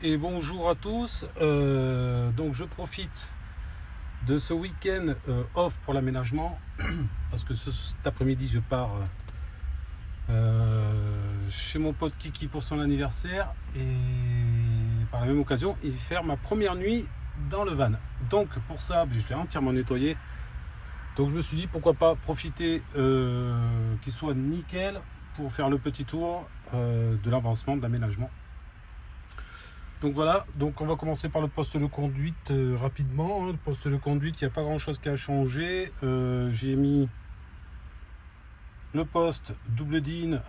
Et bonjour à tous. Donc je profite de ce week-end off pour l'aménagement parce que cet après-midi je pars chez mon pote Kiki pour son anniversaire et par la même occasion il va faire ma première nuit dans le van. Donc pour ça je l'ai entièrement nettoyé. Donc je me suis dit pourquoi pas profiter qu'il soit nickel pour faire le petit tour de l'avancement de l'aménagement. Donc voilà, donc on va commencer par le poste de conduite rapidement. Le poste de conduite, il n'y a pas grand chose qui a changé. J'ai mis le poste double DIN,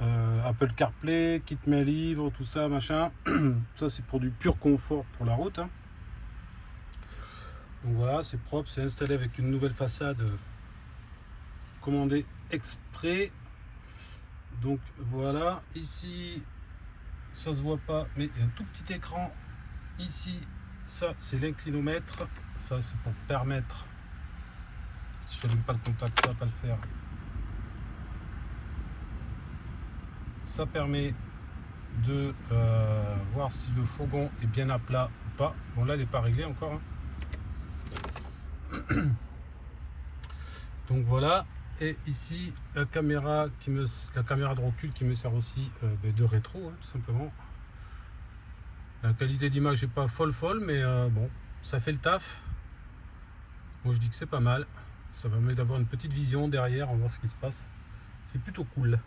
Apple CarPlay, kit main livre, tout ça, machin. Ça c'est pour du pur confort pour la route. Donc voilà, c'est propre, c'est installé avec une nouvelle façade commandée exprès. Donc voilà, ici ça se voit pas, mais il y a un tout petit écran. Ici, ça c'est l'inclinomètre. Ça c'est pour permettre, si je n'aime pas le contact, ça va pas le faire. Ça permet de voir si le fourgon est bien à plat ou pas. Bon là il n'est pas réglé encore. Donc voilà. Et ici la caméra de recul qui me sert aussi de rétro, tout simplement. La qualité d'image n'est pas folle, mais bon, ça fait le taf. Moi je dis que c'est pas mal. Ça permet d'avoir une petite vision derrière, on va voir ce qui se passe. C'est plutôt cool.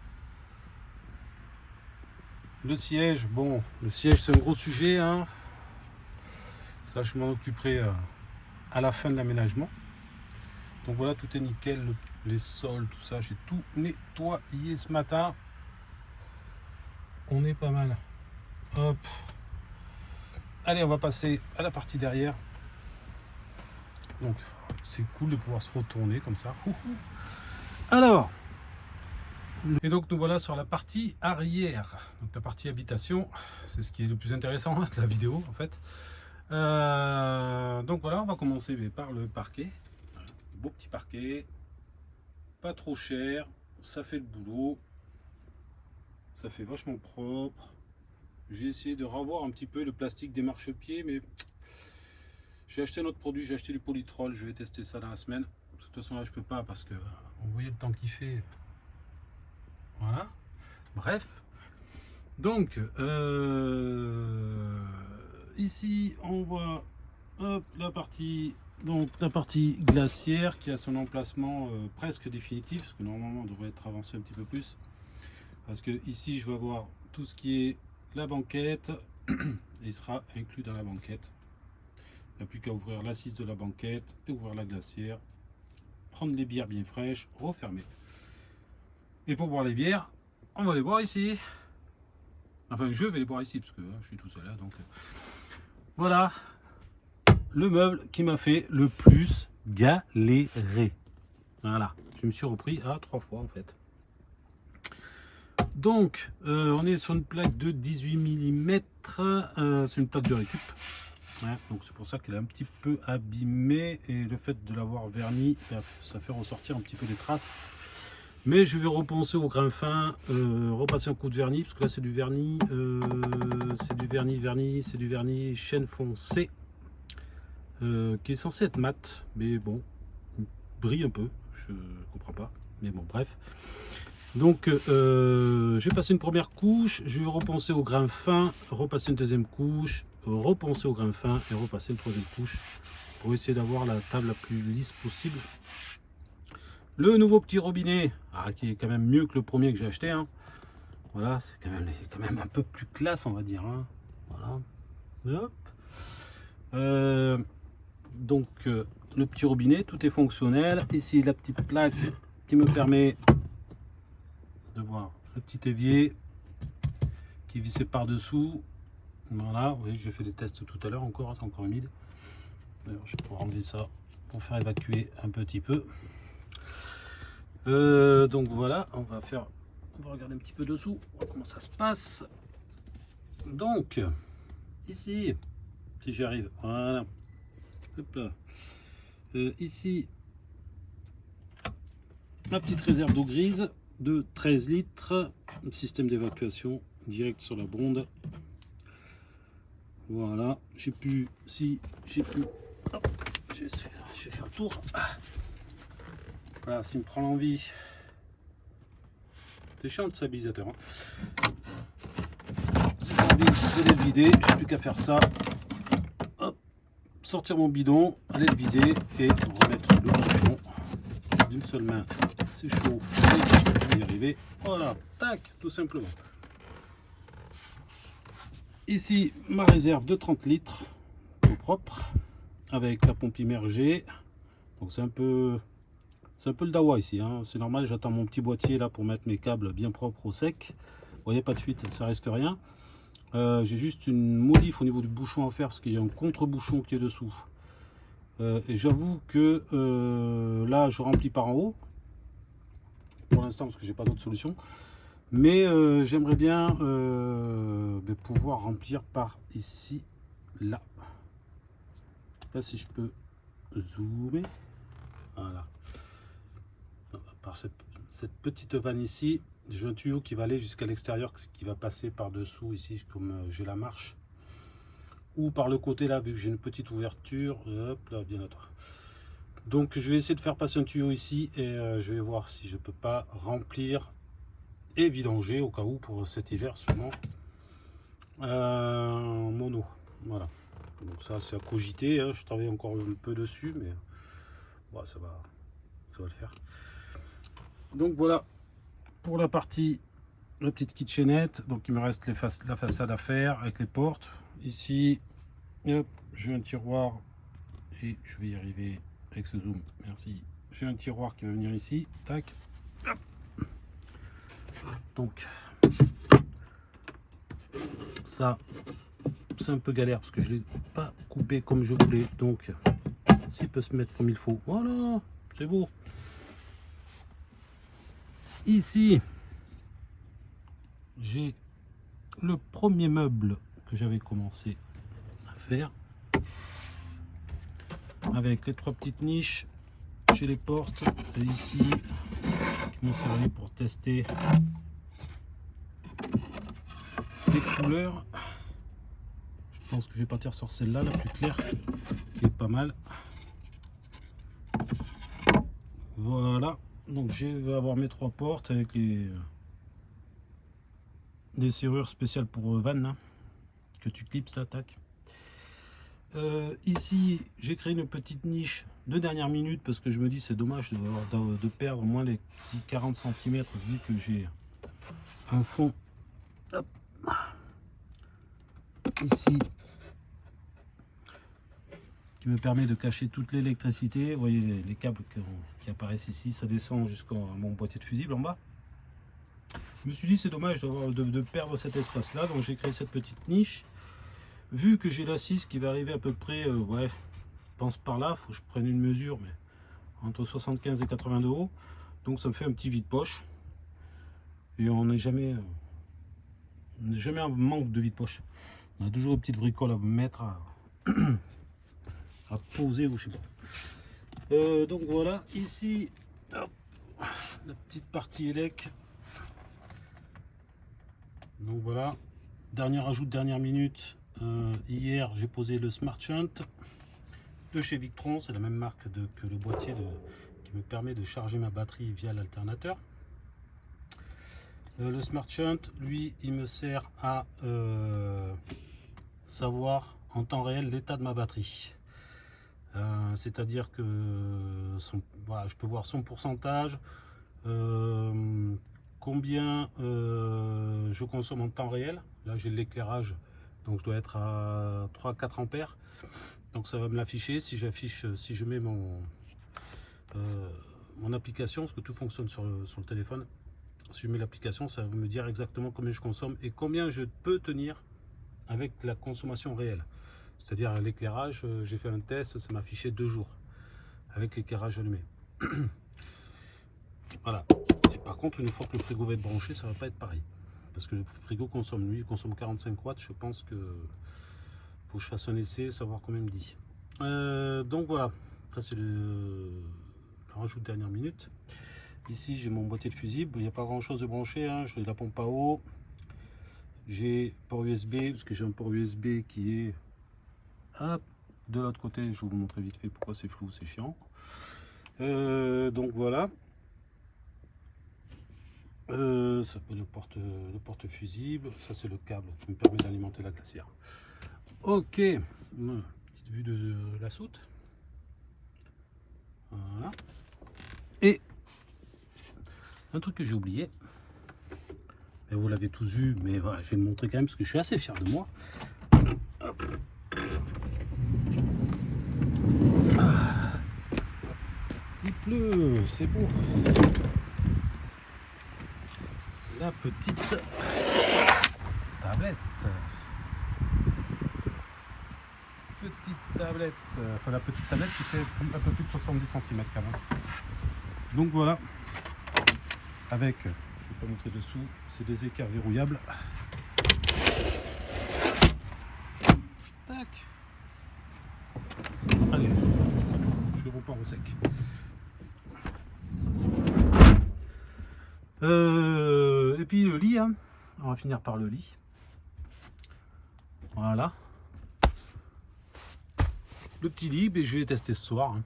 Le siège, bon, le siège c'est un gros sujet. Ça je m'en occuperai à la fin de l'aménagement. Donc voilà, tout est nickel. Les sols, tout ça, j'ai tout nettoyé ce matin. On est pas mal. Hop. Allez, on va passer à la partie derrière. Donc, c'est cool de pouvoir se retourner comme ça. Alors, et donc nous voilà sur la partie arrière. Donc la partie habitation, c'est ce qui est le plus intéressant de la vidéo en fait. Donc voilà, on va commencer par le parquet. Beau petit parquet, pas trop cher, ça fait le boulot, ça fait vachement propre. J'ai essayé de revoir un petit peu le plastique des marchepieds, mais j'ai acheté un autre produit, j'ai acheté du polytrol, je vais tester ça dans la semaine. De toute façon là je peux pas parce que vous voyez le temps qu'il fait. Voilà, bref. Donc ici on voit la partie glaciaire qui a son emplacement presque définitif, parce que normalement on devrait être avancé un petit peu plus, parce que ici je vais avoir tout ce qui est la banquette et il sera inclus dans la banquette. Il n'y a plus qu'à ouvrir l'assise de la banquette et ouvrir la glacière, prendre les bières bien fraîches, refermer. Et pour boire les bières, on va les boire ici. Enfin, je vais les boire ici, parce que je suis tout seul là. Donc voilà le meuble qui m'a fait le plus galérer. Voilà, je me suis repris à 3 fois en fait. Donc, on est sur une plaque de 18 mm. C'est une plaque de récup. Ouais, donc c'est pour ça qu'elle est un petit peu abîmée. Et le fait de l'avoir verni, ça fait ressortir un petit peu les traces. Mais je vais repenser au grain fin, repasser un coup de vernis, parce que là c'est du vernis, c'est du vernis chêne foncé, qui est censé être mat, mais bon, il brille un peu, je comprends pas, mais bon bref. Donc j'ai passé une première couche, je vais repenser au grain fin, repasser une deuxième couche, repenser au grain fin et repasser une troisième couche pour essayer d'avoir la table la plus lisse possible. Le nouveau petit robinet, qui est quand même mieux que le premier que j'ai acheté. Voilà, c'est quand même un peu plus classe, on va dire. Voilà. Hop. Donc, le petit robinet, tout est fonctionnel. Ici, la petite plaque qui me permet de voir le petit évier qui est vissé par-dessous. Voilà, vous voyez, j'ai fait des tests tout à l'heure encore, c'est encore humide. D'ailleurs, je vais enlever ça pour faire évacuer un petit peu. Donc voilà, on va regarder un petit peu dessous, voir comment ça se passe. Donc ici, si j'y arrive, voilà. Hop là. Ici, ma petite réserve d'eau grise de 13 litres, un système d'évacuation direct sur la bonde. Voilà, j'ai pu, si j'ai pu, hop, je vais faire le tour. Voilà, s'il me prend l'envie. C'est chiant le stabilisateur. Hein. C'est pas envie de le vider, j'ai plus qu'à faire ça. Hop, sortir mon bidon, aller le vider et remettre le bouchon d'une seule main. C'est chaud, je vais y arriver. Voilà, tac, tout simplement. Ici, ma réserve de 30 litres au propre avec la pompe immergée. Donc c'est un peu le dawa ici, hein. C'est normal, j'attends mon petit boîtier là pour mettre mes câbles bien propres au sec. Vous voyez, pas de fuite, ça risque rien. J'ai juste une modif au niveau du bouchon à faire parce qu'il y a un contre-bouchon qui est dessous. Et j'avoue que là je remplis par en haut pour l'instant parce que j'ai pas d'autre solution. Mais j'aimerais bien pouvoir remplir par ici, là. Là si je peux zoomer. Voilà. Par cette petite vanne ici, j'ai un tuyau qui va aller jusqu'à l'extérieur, qui va passer par dessous ici, comme j'ai la marche. Ou par le côté là, vu que j'ai une petite ouverture. Hop là, bien à toi. Donc je vais essayer de faire passer un tuyau ici et je vais voir si je peux pas remplir et vidanger au cas où pour cet hiver seulement mono. Voilà. Donc ça c'est à cogiter, hein. Je travaille encore un peu dessus, mais bon, ça va le faire. Donc voilà pour la partie, la petite kitchenette. Donc il me reste la façade à faire avec les portes. Ici, hop, j'ai un tiroir et je vais y arriver avec ce zoom. Merci. J'ai un tiroir qui va venir ici. Tac. Hop. Donc ça, c'est un peu galère parce que je l'ai pas coupé comme je voulais. Donc s'il peut se mettre comme il faut, voilà, c'est beau. Ici, j'ai le premier meuble que j'avais commencé à faire avec les 3 petites niches. J'ai les portes et ici qui m'ont servi pour tester les couleurs. Je pense que je vais partir sur celle-là, la plus claire, qui est pas mal. Voilà, donc je vais avoir mes 3 portes avec des serrures spéciales pour vannes hein, que tu clips ça, tac. Ici j'ai créé une petite niche de dernière minute parce que je me dis c'est dommage de perdre moins les 40 cm vu que j'ai un fond. Hop. Ici qui me permet de cacher toute l'électricité. Vous voyez les câbles qui apparaissent ici, ça descend jusqu'à mon boîtier de fusible en bas. Je me suis dit c'est dommage de perdre cet espace là, donc j'ai créé cette petite niche. Vu que j'ai l'assise qui va arriver à peu près, ouais, je pense par là, faut que je prenne une mesure, mais entre 75 et 80 de haut. Donc ça me fait un petit vide-poche. Et on n'est jamais en manque de vide-poche. On a toujours une petite bricole à mettre, à poser ou je sais pas. Donc voilà, ici, hop, la petite partie élec. Donc voilà, dernier ajout de dernière minute. Hier j'ai posé le Smart Shunt de chez Victron, c'est la même marque que le boîtier qui me permet de charger ma batterie via l'alternateur. Le Smart Shunt, lui, il me sert à savoir en temps réel l'état de ma batterie. C'est-à-dire que voilà, je peux voir son pourcentage, combien je consomme en temps réel. Là j'ai l'éclairage, donc je dois être à 3-4 ampères. Donc ça va me l'afficher si je mets mon application, parce que tout fonctionne sur le téléphone. Si je mets l'application, ça va me dire exactement combien je consomme et combien je peux tenir avec la consommation réelle. C'est-à-dire l'éclairage, j'ai fait un test, ça m'a affiché 2 jours avec l'éclairage allumé. Voilà. Et par contre, une fois que le frigo va être branché, ça va pas être pareil. Parce que le frigo consomme, lui, il consomme 45 watts. Je pense que faut que je fasse un essai, savoir combien il me dit. Donc voilà, ça c'est le rajout de dernière minute. Ici j'ai mon boîtier de fusible, il n'y a pas grand chose de branché, hein. J'ai la pompe à eau, j'ai port USB, parce que j'ai un port USB qui est Hop, de l'autre côté, je vais vous montrer vite fait pourquoi c'est flou, c'est chiant. Donc voilà. Ça peut le porte fusible. Ça c'est le câble qui me permet d'alimenter la glacière. Ok, petite vue de la soute. Voilà. Et un truc que j'ai oublié. Et vous l'avez tous vu, mais voilà, je vais le montrer quand même parce que je suis assez fier de moi. Hop. Ah. Il pleut, c'est beau. La petite tablette. Enfin la petite tablette qui fait un peu plus de 70 cm quand même. Donc voilà. Avec, je ne vais pas montrer dessous, c'est des écarts verrouillables. Tac. Allez, je repars au sec. Et puis le lit, hein. On va finir par le lit. Voilà. Le petit lit, ben, je vais tester ce soir. Hein.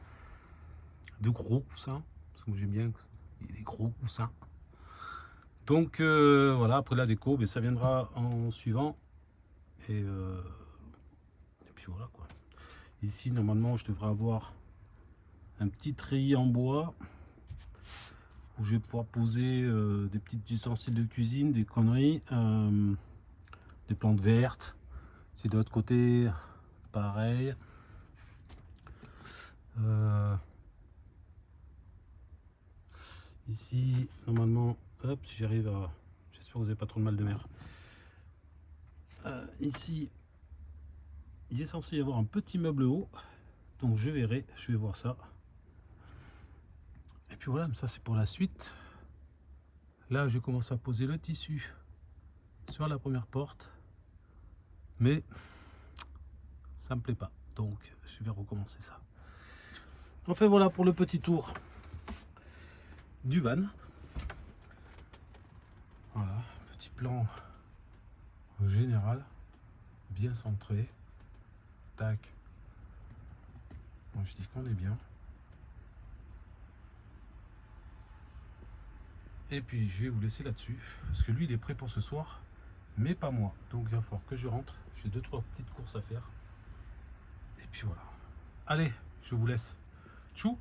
De gros coussins, parce que moi j'aime bien les gros coussins. Donc voilà, après la déco, ben, ça viendra en suivant. Et puis voilà quoi. Ici, normalement, je devrais avoir un petit treillis en bois où je vais pouvoir poser des petits ustensiles de cuisine, des conneries, des plantes vertes. C'est de l'autre côté, pareil. Ici, normalement, hop, si j'arrive à... J'espère que vous n'avez pas trop de mal de mer. Ici, il est censé y avoir un petit meuble haut. Donc je verrai, je vais voir ça. Et puis voilà, ça c'est pour la suite. Là, je commence à poser le tissu sur la première porte. Mais ça me plaît pas. Donc je vais recommencer ça. Enfin voilà pour le petit tour du van. Voilà, petit plan général, bien centré. Tac. Moi je dis qu'on est bien. Et puis je vais vous laisser là-dessus, parce que lui il est prêt pour ce soir, mais pas moi. Donc il va falloir que je rentre. J'ai 2-3 petites courses à faire. Et puis voilà. Allez, je vous laisse. Tchou!